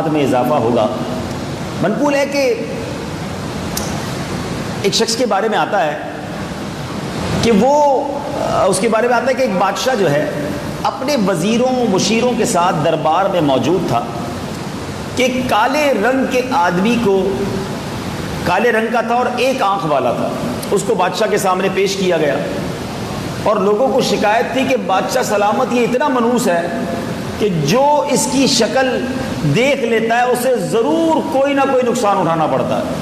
میں اضافہ ہوگا۔ منقول ہے کہ ایک شخص کے بارے میں آتا ہے کہ اس کے بارے میں آتا ہے کہ ایک بادشاہ جو ہے اپنے وزیروں مشیروں کے ساتھ دربار میں موجود تھا کہ کالے رنگ کے آدمی کو، کالے رنگ کا تھا اور ایک آنکھ والا تھا، اس کو بادشاہ کے سامنے پیش کیا گیا اور لوگوں کو شکایت تھی کہ بادشاہ سلامت یہ اتنا منحوس ہے کہ جو اس کی شکل دیکھ لیتا ہے اسے ضرور کوئی نہ کوئی نقصان اٹھانا پڑتا ہے،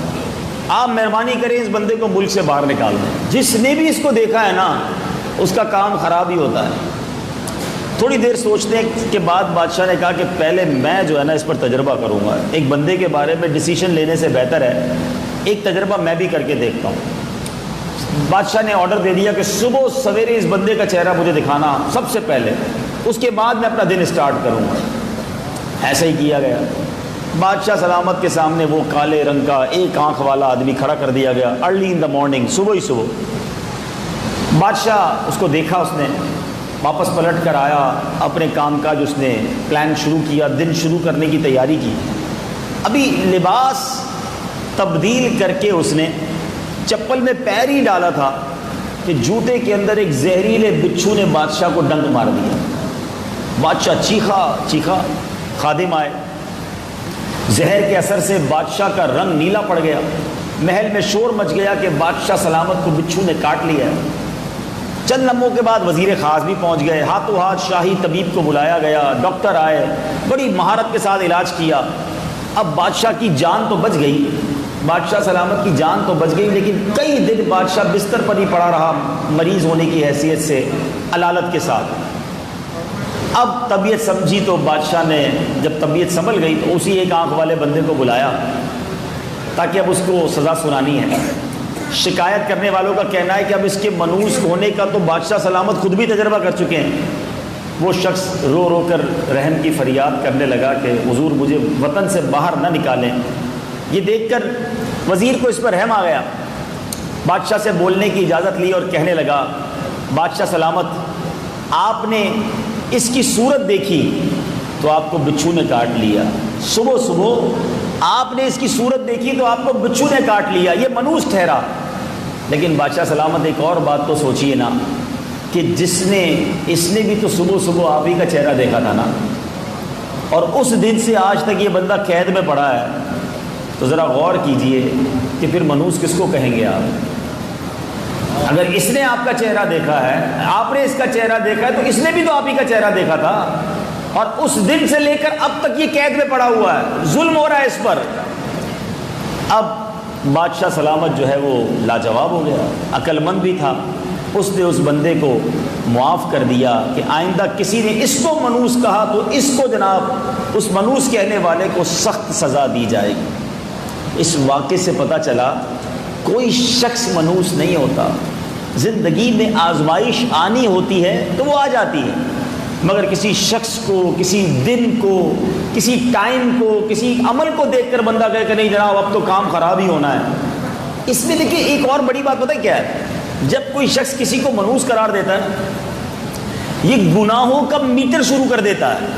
آپ مہربانی کریں اس بندے کو ملک سے باہر نکال دیں۔ جس نے بھی اس کو دیکھا ہے نا اس کا کام خراب ہی ہوتا ہے۔ تھوڑی دیر سوچنے کے بعد بادشاہ نے کہا کہ پہلے میں جو ہے نا اس پر تجربہ کروں گا، ایک بندے کے بارے میں ڈیسیشن لینے سے بہتر ہے ایک تجربہ میں بھی کر کے دیکھتا ہوں۔ بادشاہ نے آرڈر دے دیا کہ صبح سویرے اس بندے کا چہرہ مجھے دکھانا سب سے پہلے، اس کے بعد میں اپنا دن اسٹارٹ کروں گا۔ ایسا ہی کیا گیا۔ بادشاہ سلامت کے سامنے وہ کالے رنگ کا ایک آنکھ والا آدمی کھڑا کر دیا گیا، ارلی ان دا مارننگ، صبح ہی صبح۔ بادشاہ اس کو دیکھا، اس نے واپس پلٹ کر آیا، اپنے کام کاج اس نے پلان شروع کیا، دن شروع کرنے کی تیاری کی۔ ابھی لباس تبدیل کر کے اس نے چپل میں پیر ہی ڈالا تھا کہ جوتے کے اندر ایک زہریلے بچھو نے بادشاہ کو ڈنک مار دیا۔ بادشاہ چیخا، خادم آئے، زہر کے اثر سے بادشاہ کا رنگ نیلا پڑ گیا، محل میں شور مچ گیا کہ بادشاہ سلامت کو بچھو نے کاٹ لیا۔ چند لمحوں کے بعد وزیر خاص بھی پہنچ گئے، ہاتھوں ہاتھ شاہی طبیب کو بلایا گیا، ڈاکٹر آئے، بڑی مہارت کے ساتھ علاج کیا۔ اب بادشاہ کی جان تو بچ گئی، بادشاہ سلامت کی جان تو بچ گئی، لیکن کئی دن بادشاہ بستر پر ہی پڑا رہا مریض ہونے کی حیثیت سے علالت کے ساتھ۔ اب طبیعت سمجھی تو بادشاہ نے جب طبیعت سنبھل گئی تو اسی ایک آنکھ والے بندے کو بلایا تاکہ اب اس کو سزا سنانی ہے۔ شکایت کرنے والوں کا کہنا ہے کہ اب اس کے منحوس ہونے کا تو بادشاہ سلامت خود بھی تجربہ کر چکے ہیں۔ وہ شخص رو رو کر رحم کی فریاد کرنے لگا کہ حضور مجھے وطن سے باہر نہ نکالیں۔ یہ دیکھ کر وزیر کو اس پر رحم آ گیا، بادشاہ سے بولنے کی اجازت لی اور کہنے لگا، بادشاہ سلامت آپ نے اس کی صورت دیکھی تو آپ کو بچھو نے کاٹ لیا، صبح صبح آپ نے اس کی صورت دیکھی تو آپ کو بچھو نے کاٹ لیا، یہ منحوس ٹھہرا۔ لیکن بادشاہ سلامت ایک اور بات تو سوچئے نا کہ اس نے بھی تو صبح صبح آپ ہی کا چہرہ دیکھا تھا نا، اور اس دن سے آج تک یہ بندہ قید میں پڑا ہے، تو ذرا غور کیجئے کہ پھر منحوس کس کو کہیں گے آپ؟ اگر اس نے آپ کا چہرہ دیکھا ہے، آپ نے اس کا چہرہ دیکھا ہے، تو اس نے بھی تو آپ ہی کا چہرہ دیکھا تھا، اور اس دن سے لے کر اب تک یہ قید میں پڑا ہوا ہے، ظلم ہو رہا ہے اس پر۔ اب بادشاہ سلامت جو ہے وہ لاجواب ہو گیا، عقل مند بھی تھا، اس نے اس بندے کو معاف کر دیا کہ آئندہ کسی نے اس کو منحوس کہا تو اس کو جناب اس منحوس کہنے والے کو سخت سزا دی جائے گی۔ اس واقعے سے پتہ چلا کوئی شخص منحوس نہیں ہوتا، زندگی میں آزمائش آنی ہوتی ہے تو وہ آ جاتی ہے، مگر کسی شخص کو، کسی دن کو، کسی ٹائم کو، کسی عمل کو دیکھ کر بندہ کہے کہ نہیں جناب اب تو کام خراب ہی ہونا ہے۔ اس میں دیکھیے ایک اور بڑی بات پتہ ہے کیا ہے، جب کوئی شخص کسی کو منحوس قرار دیتا ہے نا، یہ گناہوں کا میٹر شروع کر دیتا ہے۔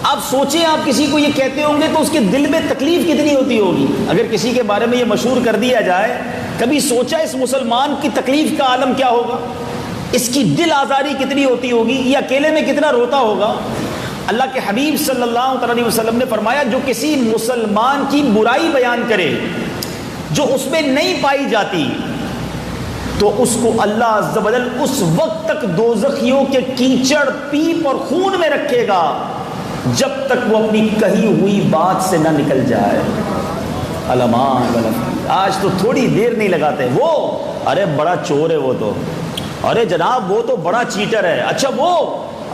آپ سوچیں آپ کسی کو یہ کہتے ہوں گے تو اس کے دل میں تکلیف کتنی ہوتی ہوگی۔ اگر کسی کے بارے میں یہ مشہور کر دیا جائے، کبھی سوچا اس مسلمان کی تکلیف کا عالم کیا ہوگا، اس کی دل آزاری کتنی ہوتی ہوگی، یہ اکیلے میں کتنا روتا ہوگا۔ اللہ کے حبیب صلی اللہ علیہ وسلم نے فرمایا جو کسی مسلمان کی برائی بیان کرے جو اس میں نہیں پائی جاتی تو اس کو اللہ عز و جل اس وقت تک دوزخیوں کے کیچڑ، پیپ اور خون میں رکھے گا جب تک وہ اپنی کہی ہوئی بات سے نہ نکل جائے۔ علمان آج تو تھوڑی دیر نہیں لگاتے، وہ ارے بڑا چور ہے، وہ تو ارے جناب وہ تو بڑا چیٹر ہے، اچھا وہ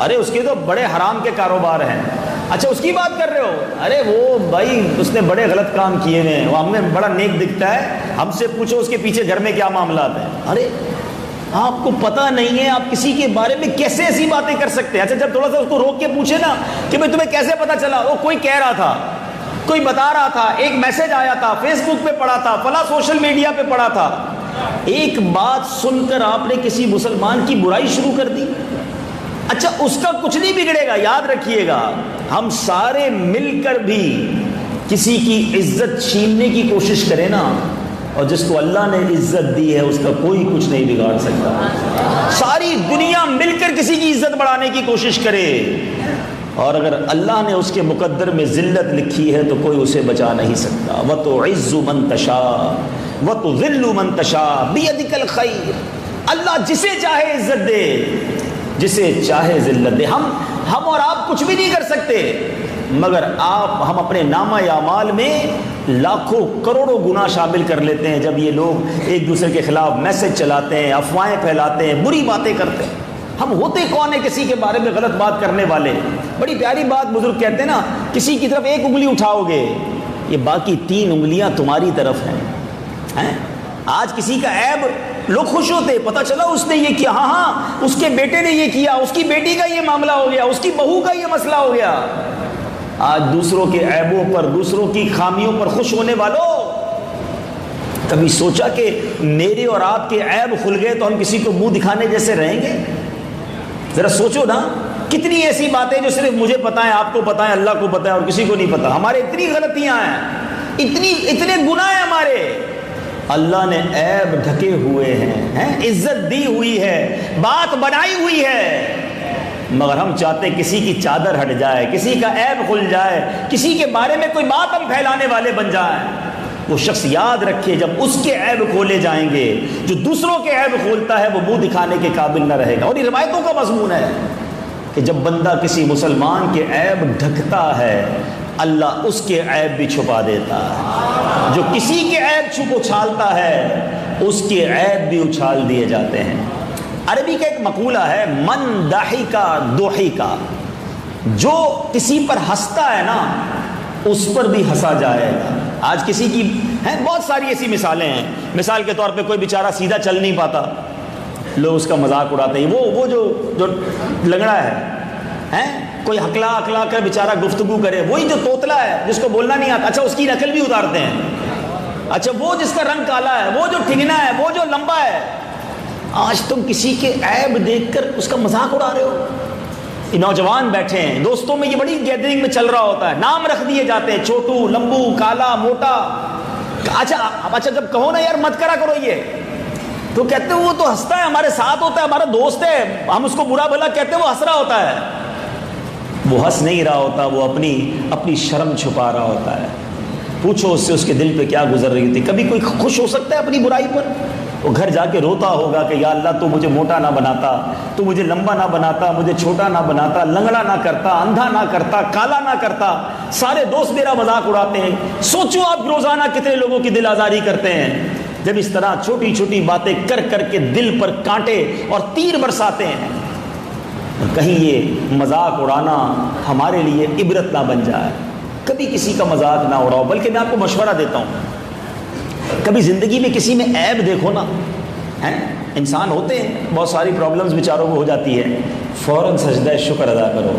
ارے اس کے تو بڑے حرام کے کاروبار ہیں، اچھا اس کی بات کر رہے ہو، ارے وہ بھائی اس نے بڑے غلط کام کیے ہیں، وہ ہمیں بڑا نیک دکھتا ہے، ہم سے پوچھو اس کے پیچھے گھر میں کیا معاملات ہیں۔ ارے آپ کو پتہ نہیں ہے آپ کسی کے بارے میں کیسے ایسی باتیں کر سکتے ہیں۔ اچھا جب تھوڑا سا اس کو روک کے پوچھے نا کہ بھائی تمہیں کیسے پتہ چلا، وہ کوئی کہہ رہا تھا، کوئی بتا رہا تھا، ایک میسج آیا تھا، فیس بک پہ پڑا تھا، فلاں سوشل میڈیا پہ پڑا تھا، ایک بات سن کر آپ نے کسی مسلمان کی برائی شروع کر دی۔ اچھا اس کا کچھ نہیں بگڑے گا. یاد رکھیے گا ہم سارے مل کر بھی کسی کی عزت چھیننے کی کوشش کریں نا، اور جس کو اللہ نے عزت دی ہے اس کا کوئی کچھ نہیں بگاڑ سکتا. ساری دنیا مل کر کسی کی عزت بڑھانے کی کوشش کرے، اور اگر اللہ نے اس کے مقدر میں ذلت لکھی ہے تو کوئی اسے بچا نہیں سکتا. وَتُعِزُّ مَن تَشَاءُ وَتُذِلُّ مَن تَشَاءُ بِيَدِكَ الْخَيْرُ. اللہ جسے چاہے عزت دے، جسے چاہے ذلت دے. ہم اور آپ کچھ بھی نہیں کر سکتے، مگر ہم اپنے نامہ اعمال میں لاکھوں کروڑوں گناہ شامل کر لیتے ہیں جب یہ لوگ ایک دوسرے کے خلاف میسج چلاتے ہیں، افواہیں پھیلاتے ہیں، بری باتیں کرتے ہیں. ہم ہوتے کون ہیں کسی کے بارے میں غلط بات کرنے والے؟ بڑی پیاری بات بزرگ کہتے ہیں نا، کسی کی طرف ایک انگلی اٹھاؤ گے یہ باقی 3 انگلیاں تمہاری طرف ہیں. آج کسی کا عیب لوگ خوش ہوتے، پتہ چلا اس نے یہ کیا، ہاں اس کے بیٹے نے یہ کیا، اس کی بیٹی کا یہ معاملہ ہو گیا، اس کی بہو کا یہ مسئلہ ہو گیا. آج دوسروں کے عیبوں پر، دوسروں کی خامیوں پر خوش ہونے والوں، کبھی سوچا کہ میرے اور آپ کے عیب کھل گئے تو ہم کسی کو منہ دکھانے جیسے رہیں گے؟ ذرا سوچو نا، کتنی ایسی باتیں جو صرف مجھے پتہ ہے، آپ کو پتہ ہے، اللہ کو پتہ ہے، اور کسی کو نہیں پتہ. ہمارے اتنی غلطیاں ہیں، اتنے گناہ ہیں ہمارے. اللہ نے عیب ڈھکے ہوئے ہیں، عزت دی ہوئی ہے، بات بنائی ہوئی ہے، مگر ہم چاہتے ہیں کسی کی چادر ہٹ جائے، کسی کا عیب کھل جائے، کسی کے بارے میں کوئی بات ہم پھیلانے والے بن جائیں. وہ شخص یاد رکھے جب اس کے عیب کھولے جائیں گے، جو دوسروں کے عیب کھولتا ہے وہ منہ دکھانے کے قابل نہ رہے گا. اور یہ روایتوں کا مضمون ہے کہ جب بندہ کسی مسلمان کے عیب ڈھکتا ہے اللہ اس کے عیب بھی چھپا دیتا ہے. جو کسی کے عیب چھپ اچھالتا ہے اس کے عیب بھی اچھال دیے جاتے ہیں. عربی کا ایک مقولہ ہے، من ضحک ضحک، جو کسی پر ہنستا ہے نا اس پر بھی ہنسا جائے گا. آج کسی کی بہت ساری ایسی مثالیں ہیں. مثال کے طور پہ کوئی بیچارہ سیدھا چل نہیں پاتا، لوگ اس کا مذاق اڑاتے ہیں، وہ جو لنگڑا ہے، کوئی ہکلا کر بیچارہ گفتگو کرے، وہی جو توتلا ہے جس کو بولنا نہیں آتا، اچھا اس کی نقل بھی اتارتے ہیں. اچھا وہ جس کا رنگ کالا ہے، وہ جو ٹھگنا ہے، وہ جو لمبا ہے. آج تم کسی کے عیب دیکھ کر اس کا مذاق اڑا رہے ہو. یہ نوجوان بیٹھے ہیں، دوستوں میں یہ بڑی گیدرنگ میں چل رہا ہوتا ہے، نام رکھ دیے جاتے ہیں، چھوٹو، لمبو، کالا، موٹا. اچھا جب کہو نا یار مت کرا کرو یہ، تو کہتے ہیں وہ تو ہنستا ہے، ہمارے ساتھ ہوتا ہے، ہمارا دوست ہے، ہم اس کو برا بھلا کہتے ہیں، وہ ہنس رہا ہوتا ہے. وہ ہنس نہیں رہا ہوتا، وہ اپنی شرم چھپا رہا ہوتا ہے. پوچھو اس سے اس کے دل پہ کیا گزر رہی تھی. کبھی کوئی خوش ہو سکتا ہے اپنی برائی پر؟ وہ گھر جا کے روتا ہوگا کہ یا اللہ تو مجھے موٹا نہ بناتا، تو مجھے لمبا نہ بناتا، مجھے چھوٹا نہ بناتا، لنگڑا نہ کرتا، اندھا نہ کرتا، کالا نہ کرتا. سارے دوست میرا مذاق اڑاتے ہیں. سوچو آپ روزانہ کتنے لوگوں کی دل آزاری کرتے ہیں جب اس طرح چھوٹی چھوٹی باتیں کر کر کے دل پر کانٹے اور تیر برساتے ہیں. کہیں یہ مذاق اڑانا ہمارے لیے عبرت نہ بن جائے. کبھی کسی کا مذاق نہ اڑاؤ. بلکہ میں آپ کو مشورہ دیتا ہوں، کبھی زندگی میں کسی میں عیب دیکھو نا، انسان ہوتے ہیں بہت ساری پرابلمز بیچاروں کو ہو جاتی ہے، فوراً سجدہ شکر ادا کرو.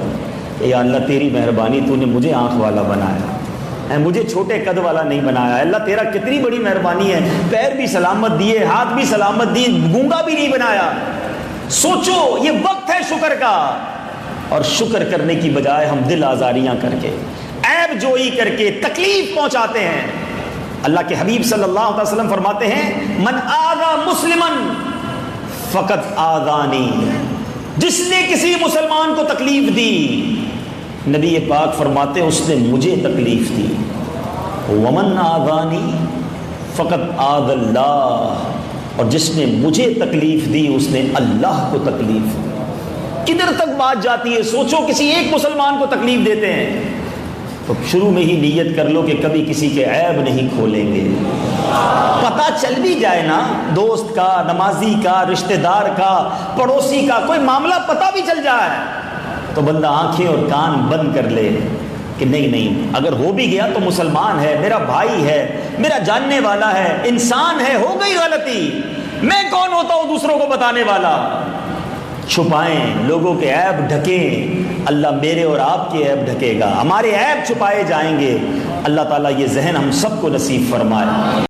یا اللہ تیری مہربانی، تو نے مجھے آنکھ والا بنایا، مجھے چھوٹے قد والا نہیں بنایا. اللہ تیرا کتنی بڑی مہربانی ہے، پیر بھی سلامت دیے، ہاتھ بھی سلامت دیے، گونگا بھی نہیں بنایا. سوچو یہ وقت ہے شکر کا. اور شکر کرنے کی بجائے ہم دل آزاریاں کر کے، عیب جوئی کر کے تکلیف پہنچاتے ہیں. اللہ کے حبیب صلی اللہ علیہ وسلم فرماتے ہیں من آذا مسلمن فقط آذانی، جس نے کسی مسلمان کو تکلیف دی، نبی پاک فرماتے ہیں اس نے مجھے تکلیف دی. ومن آذانی فقط آذ اللہ، اور جس نے مجھے تکلیف دی اس نے اللہ کو تکلیف دی. کدھر تک بات جاتی ہے؟ سوچو کسی ایک مسلمان کو تکلیف دیتے ہیں تو شروع میں ہی نیت کر لو کہ کبھی کسی کے عیب نہیں کھولیں گے. پتہ چل بھی جائے نا، دوست کا، نمازی کا، رشتہ دار کا، پڑوسی کا کوئی معاملہ پتہ بھی چل جائے تو بندہ آنکھیں اور کان بند کر لے کہ نہیں، اگر ہو بھی گیا تو مسلمان ہے، میرا بھائی ہے، میرا جاننے والا ہے، انسان ہے، ہو گئی غلطی، میں کون ہوتا ہوں دوسروں کو بتانے والا. چھپائیں، لوگوں کے عیب ڈھکیں، اللہ میرے اور آپ کے عیب ڈھکے گا. ہمارے عیب چھپائے جائیں گے. اللہ تعالیٰ یہ ذہن ہم سب کو نصیب فرمائے.